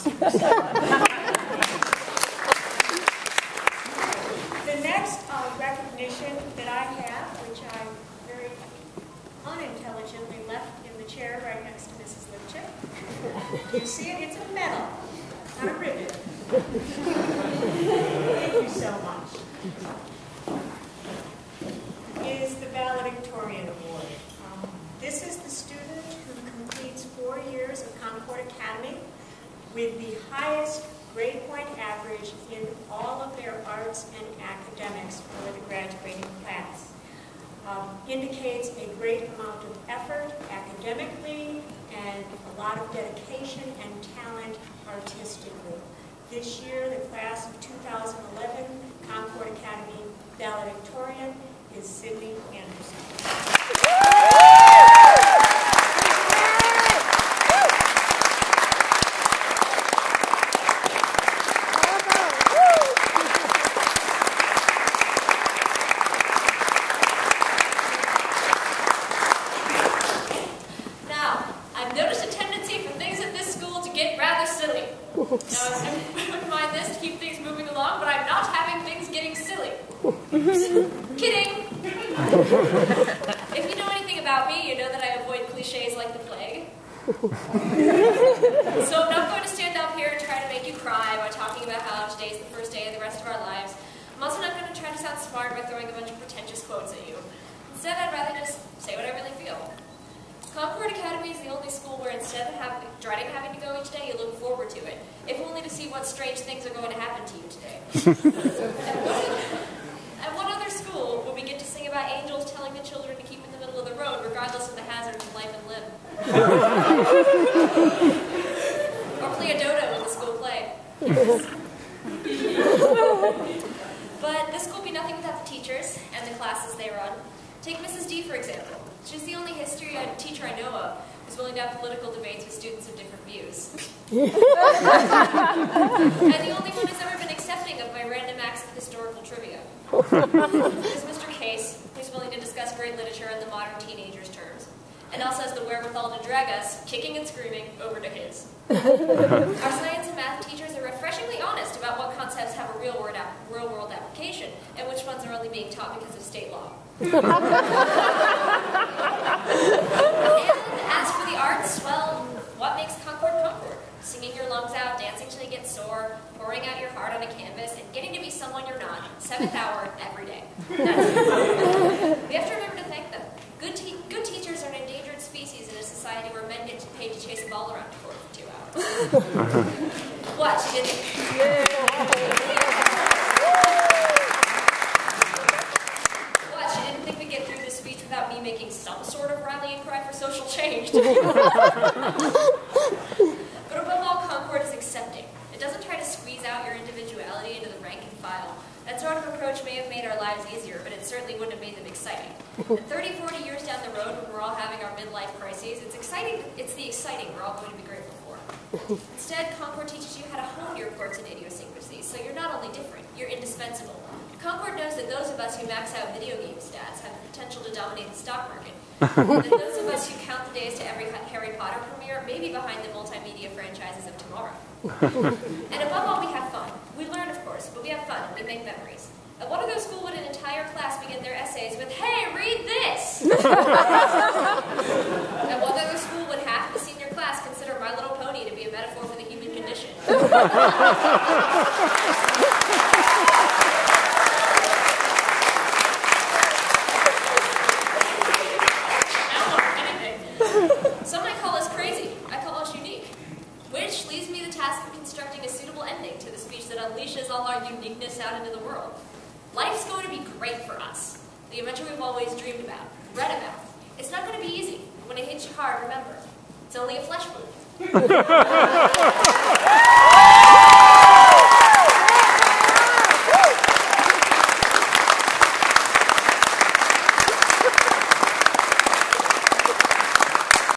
The next recognition that I have, which I very unintelligently left in the chair right next to Mrs. Lipchip. You see it? It's a medal, not a ribbon. Thank you so much. Is the Valedictorian Award. This is the student who completes 4 years of Concord Academy with the highest grade point average in all of their arts and academics for the graduating class. Indicates a great amount of effort academically and a lot of dedication and talent artistically. This year, the class of 2011 Concord Academy Valedictorian is Sydney Anderson. Now, I wouldn't mind this to keep things moving along, but I'm not having things getting silly. Kidding! If you know anything about me, you know that I avoid cliches like the plague. So I'm not going to stand up here and try to make you cry by talking about how today's the first day of the rest of our lives. I'm also not going to try to sound smart by throwing a bunch of pretentious quotes at you. Instead, I'd rather just say what I really feel. Concord Academy is the only school where instead of dreading having to go each day, you look forward to it, if only to see what strange things are going to happen to you today. At what other school will we get to sing about angels telling the children to keep in the middle of the road, regardless of the hazards of life and limb? Or play a dodo in the school play? But this school would be nothing without the teachers and the classes they run. Take Mrs. D, for example. She's the only history teacher I know of who's willing to have political debates with students of different views. And the only one who's ever been accepting of my random acts of historical trivia. There's Mr. Case, who's willing to discuss great literature in the modern teenager's terms, and also has the wherewithal to drag us, kicking and screaming, over to his. Our science and math teachers are refreshingly honest about what concepts have a real-world application, and which ones are only being taught because of state law. And as for the arts, well, what makes Concord Concord? Singing your lungs out, dancing till you get sore, pouring out your heart on a canvas, and getting to be someone you're not, 7th hour every day. That's it. We have to remember to thank them. Good teachers are an endangered species in a society where men get paid to chase a ball around the court for 2 hours. What? You didn't? Get through this speech without me making some sort of rallying cry for social change. But above all, Concord is accepting. It doesn't try to squeeze out your individuality into the rank and file. That sort of approach may have made our lives easier, but it certainly wouldn't have made them exciting. And 30, 40 years down the road, when we're all having our midlife crises, it's the exciting we're all going to be grateful for. Instead, Concord teaches you how to hone your quirks and idiosyncrasies, so you're not only different, you're indispensable. Concord knows that those of us who max out video game stats have the potential to dominate the stock market. And that those of us who count the days to every Harry Potter premiere may be behind the multimedia franchises of tomorrow. And above all, we have fun. We learn, of course, but we have fun and we make memories. At what other school would an entire class begin their essays with, "Hey, read this"? At what other school would half the senior class consider My Little Pony to be a metaphor for the human condition? Some might call us crazy. I call us unique. Which leaves me the task of constructing a suitable ending to the speech that unleashes all our uniqueness out into the world. Life's going to be great for us. The adventure we've always dreamed about, read about. It's not going to be easy. When it hits you hard, remember, it's only a flesh wound.